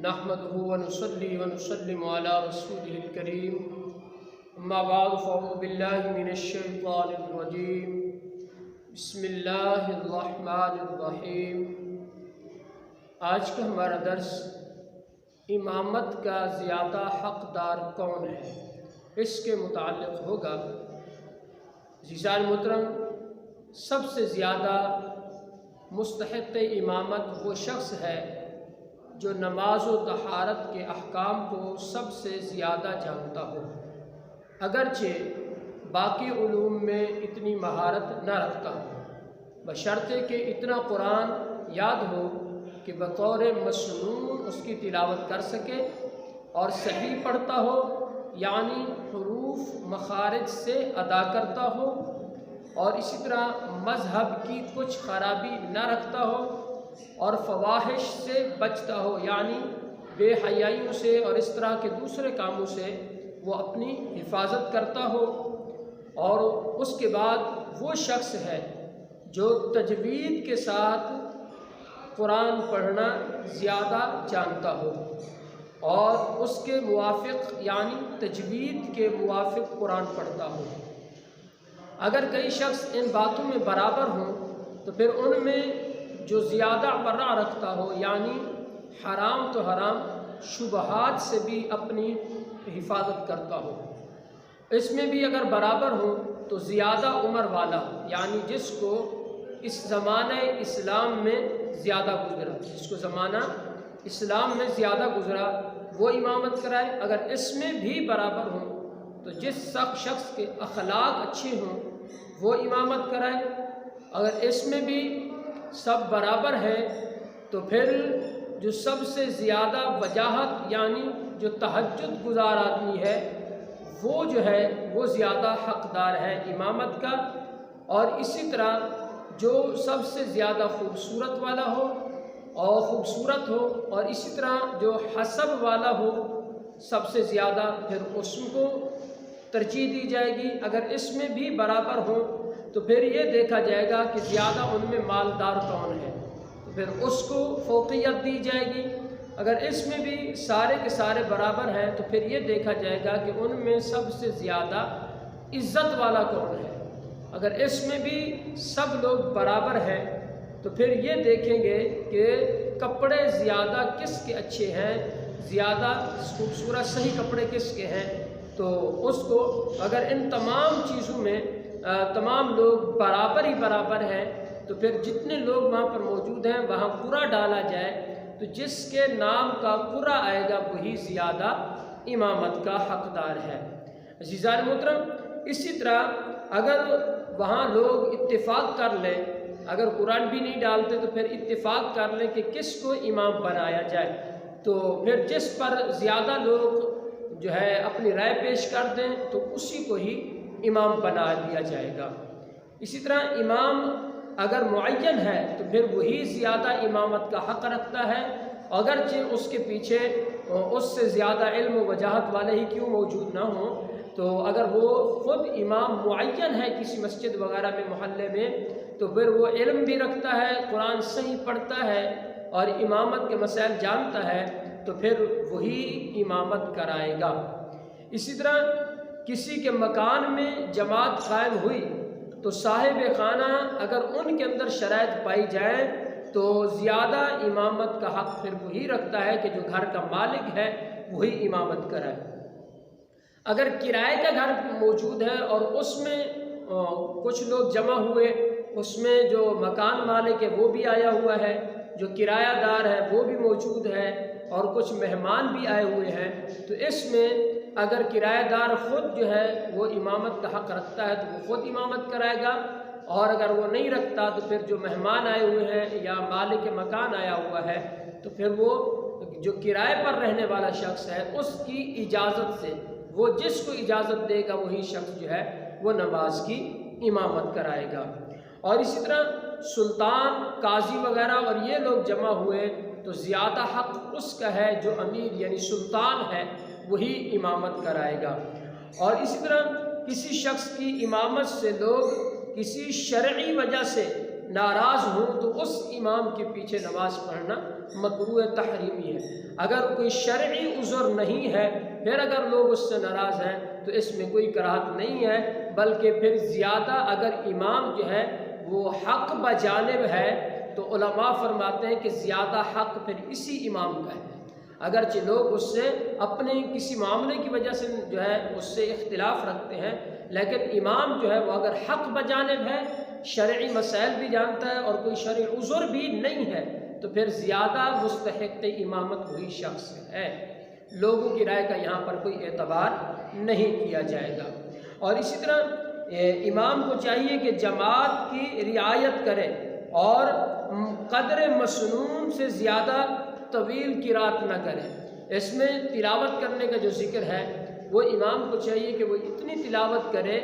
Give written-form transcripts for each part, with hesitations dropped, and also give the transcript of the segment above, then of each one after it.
نحمده ونصلي ونسلم على رسوله الكريم اما بعد فاعوذ بالله من الشیطان الرجیم بسم اللہ الرحمن الرحیم۔ آج کا ہمارا درس امامت کا زیادہ حقدار کون ہے اس کے متعلق ہوگا۔ عزیزان محترم، سب سے زیادہ مستحق امامت وہ شخص ہے جو نماز و طہارت کے احکام کو سب سے زیادہ جانتا ہو، اگرچہ باقی علوم میں اتنی مہارت نہ رکھتا ہو، بشرطے کہ اتنا قرآن یاد ہو کہ بطور مسنون اس کی تلاوت کر سکے اور صحیح پڑھتا ہو، یعنی حروف مخارج سے ادا کرتا ہو، اور اسی طرح مذہب کی کچھ خرابی نہ رکھتا ہو اور فواحش سے بچتا ہو، یعنی بے حیائیوں سے اور اس طرح کے دوسرے کاموں سے وہ اپنی حفاظت کرتا ہو۔ اور اس کے بعد وہ شخص ہے جو تجوید کے ساتھ قرآن پڑھنا زیادہ جانتا ہو اور اس کے موافق یعنی تجوید کے موافق قرآن پڑھتا ہو۔ اگر کئی شخص ان باتوں میں برابر ہوں تو پھر ان میں جو زیادہ ورع رکھتا ہو، یعنی حرام تو حرام، شبہات سے بھی اپنی حفاظت کرتا ہو، اس میں بھی اگر برابر ہوں تو زیادہ عمر والا، یعنی جس کو اس زمانہ اسلام میں زیادہ گزرا، جس کو زمانہ اسلام میں زیادہ گزرا وہ امامت کرائے۔ اگر اس میں بھی برابر ہوں تو جس شخص کے اخلاق اچھے ہوں وہ امامت کرائے۔ اگر اس میں بھی سب برابر ہے تو پھر جو سب سے زیادہ وجاہت یعنی جو تہجد گزار آدمی ہے وہ جو ہے وہ زیادہ حقدار ہے امامت کا۔ اور اسی طرح جو سب سے زیادہ خوبصورت والا ہو اور خوبصورت ہو اور اسی طرح جو حسب والا ہو سب سے زیادہ، پھر اس کو ترجیح دی جائے گی۔ اگر اس میں بھی برابر ہوں تو پھر یہ دیکھا جائے گا کہ زیادہ ان میں مالدار کون ہے، تو پھر اس کو فوقیت دی جائے گی۔ اگر اس میں بھی سارے کے سارے برابر ہیں تو پھر یہ دیکھا جائے گا کہ ان میں سب سے زیادہ عزت والا کون ہے۔ اگر اس میں بھی سب لوگ برابر ہیں تو پھر یہ دیکھیں گے کہ کپڑے زیادہ کس کے اچھے ہیں، زیادہ خوبصورت صحیح کپڑے کس کے ہیں، تو اس کو اگر ان تمام چیزوں میں تمام لوگ برابر ہی برابر ہیں تو پھر جتنے لوگ وہاں پر موجود ہیں وہاں قرعہ ڈالا جائے تو جس کے نام کا قرعہ آئے گا وہی زیادہ امامت کا حقدار ہے۔ عزیزان محترم، اسی طرح اگر وہاں لوگ اتفاق کر لیں، اگر قرآن بھی نہیں ڈالتے تو پھر اتفاق کر لیں کہ کس کو امام بنایا جائے، تو پھر جس پر زیادہ لوگ جو ہے اپنی رائے پیش کر دیں تو اسی کو ہی امام بنا دیا جائے گا۔ اسی طرح امام اگر معین ہے تو پھر وہی زیادہ امامت کا حق رکھتا ہے، اگرچہ اس کے پیچھے اس سے زیادہ علم و وجاہت والے ہی کیوں موجود نہ ہوں، تو اگر وہ خود امام معین ہے کسی مسجد وغیرہ میں محلے میں تو پھر وہ علم بھی رکھتا ہے، قرآن صحیح پڑھتا ہے اور امامت کے مسائل جانتا ہے تو پھر وہی امامت کرائے گا۔ اسی طرح کسی کے مکان میں جماعت قائم ہوئی تو صاحب خانہ اگر ان کے اندر شرائط پائی جائے تو زیادہ امامت کا حق پھر وہی رکھتا ہے کہ جو گھر کا مالک ہے وہی امامت کرائے۔ اگر کرائے کا گھر موجود ہے اور اس میں کچھ لوگ جمع ہوئے، اس میں جو مکان مالک ہے وہ بھی آیا ہوا ہے، جو کرایہ دار ہے وہ بھی موجود ہے اور کچھ مہمان بھی آئے ہوئے ہیں، تو اس میں اگر کرایہ دار خود جو ہے وہ امامت کا حق رکھتا ہے تو وہ خود امامت کرائے گا، اور اگر وہ نہیں رکھتا تو پھر جو مہمان آئے ہوئے ہیں یا مالک مکان آیا ہوا ہے تو پھر وہ جو کرائے پر رہنے والا شخص ہے اس کی اجازت سے، وہ جس کو اجازت دے گا وہی شخص جو ہے وہ نماز کی امامت کرائے گا۔ اور اسی طرح سلطان، قاضی وغیرہ اور یہ لوگ جمع ہوئے تو زیادہ حق اس کا ہے جو امیر یعنی سلطان ہے وہی امامت کرائے گا۔ اور اسی طرح کسی شخص کی امامت سے لوگ کسی شرعی وجہ سے ناراض ہوں تو اس امام کے پیچھے نماز پڑھنا مکروہ تحریمی ہے۔ اگر کوئی شرعی عذر نہیں ہے پھر اگر لوگ اس سے ناراض ہیں تو اس میں کوئی کراہت نہیں ہے، بلکہ پھر زیادہ اگر امام جو ہے وہ حق بجانب ہے تو علماء فرماتے ہیں کہ زیادہ حق پھر اسی امام کا ہے۔ اگرچہ لوگ اس سے اپنے کسی معاملے کی وجہ سے جو ہے اس سے اختلاف رکھتے ہیں، لیکن امام جو ہے وہ اگر حق بجانب ہے، شرعی مسائل بھی جانتا ہے اور کوئی شرعی عذر بھی نہیں ہے تو پھر زیادہ مستحق امامت وہی شخص ہے۔ لوگوں کی رائے کا یہاں پر کوئی اعتبار نہیں کیا جائے گا۔ اور اسی طرح امام کو چاہیے کہ جماعت کی رعایت کرے اور قدر مسنون سے زیادہ طویل قرات نہ کرے۔ اس میں تلاوت کرنے کا جو ذکر ہے وہ امام کو چاہیے کہ وہ اتنی تلاوت کرے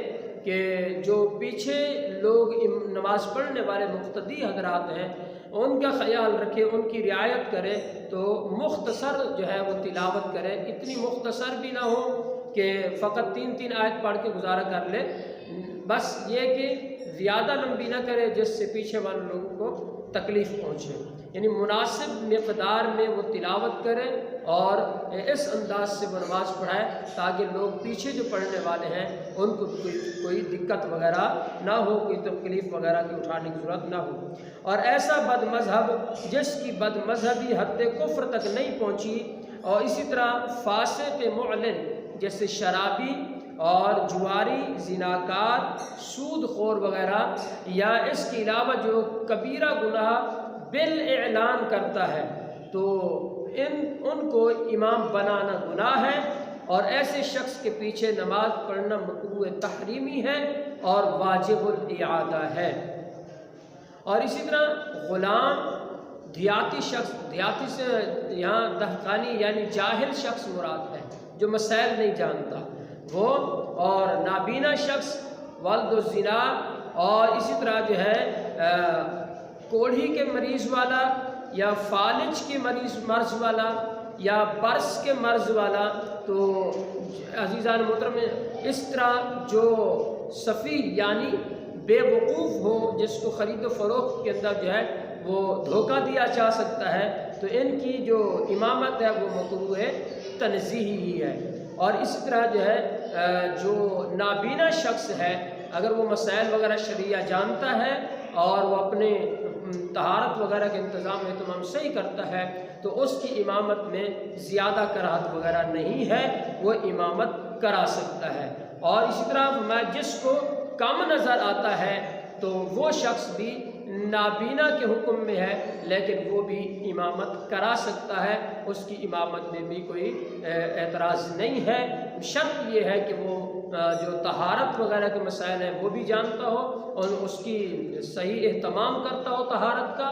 کہ جو پیچھے لوگ نماز پڑھنے والے مقتدی حضرات ہیں ان کا خیال رکھے، ان کی رعایت کرے، تو مختصر جو ہے وہ تلاوت کرے، اتنی مختصر بھی نہ ہو کہ فقط 3 آیت پڑھ کے گزارا کر لے، بس یہ کہ زیادہ لمبی نہ کرے جس سے پیچھے والے لوگوں کو تکلیف پہنچے، یعنی مناسب مقدار میں وہ تلاوت کرے اور اس انداز سے وہ نماز پڑھائے تاکہ لوگ پیچھے جو پڑھنے والے ہیں ان کو کوئی دقت وغیرہ نہ ہو، کوئی تکلیف وغیرہ کی اٹھانے کی ضرورت نہ ہو۔ اور ایسا بد مذہب جس کی بد مذہبی حد کفر تک نہیں پہنچی، اور اسی طرح فاسق معلن جیسے شرابی اور جواری، زناکار، سود خور وغیرہ، یا اس کے علاوہ جو کبیرہ گناہ بالاعلان کرتا ہے تو ان کو امام بنانا گناہ ہے، اور ایسے شخص کے پیچھے نماز پڑھنا مکروہ تحریمی ہے اور واجب الاعادہ ہے۔ اور اسی طرح غلام، دیاتی شخص، دیاتی سے یہاں دہقانی یعنی جاہل شخص مراد ہے جو مسائل نہیں جانتا وہ، اور نابینا شخص، والد الزنا، اور اسی طرح جو ہے کوڑھی کے مریض والا یا فالج کے مرض والا یا برس کے مرض والا، تو عزیزان محترم اس طرح جو سفیہ یعنی بے وقوف ہو، جس کو خرید و فروخت کے اندر جو ہے وہ دھوکہ دیا جا سکتا ہے، تو ان کی جو امامت ہے وہ مکروہ تنزیہی ہی ہے۔ اور اسی طرح جو ہے جو نابینا شخص ہے اگر وہ مسائل وغیرہ شرعیہ جانتا ہے اور وہ اپنے طہارت وغیرہ کے انتظام اہتمام صحیح کرتا ہے تو اس کی امامت میں زیادہ کراہت وغیرہ نہیں ہے، وہ امامت کرا سکتا ہے۔ اور اسی طرح جس کو کم نظر آتا ہے تو وہ شخص بھی نابینا کے حکم میں ہے لیکن وہ بھی امامت کرا سکتا ہے، اس کی امامت میں بھی کوئی اعتراض نہیں ہے۔ شرط یہ ہے کہ وہ جو طہارت وغیرہ کے مسائل ہیں وہ بھی جانتا ہو اور اس کی صحیح اہتمام کرتا ہو طہارت کا،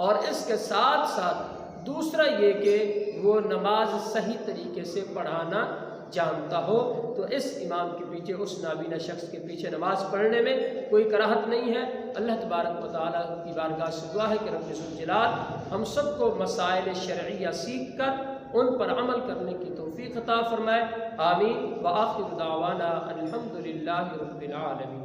اور اس کے ساتھ ساتھ دوسرا یہ کہ وہ نماز صحیح طریقے سے پڑھانا جانتا ہو، تو اس امام کے پیچھے، اس نابینا شخص کے پیچھے نماز پڑھنے میں کوئی کراہت نہیں ہے۔ اللہ تبارک و تعالیٰ کی بارگاہ سے دعا ہے کہ رب ذوالجلال ہم سب کو مسائل شرعیہ سیکھ کر ان پر عمل کرنے کی توفیق عطا فرمائے۔ آمین۔ وآخر دعوانا الحمدللہ رب العالمین۔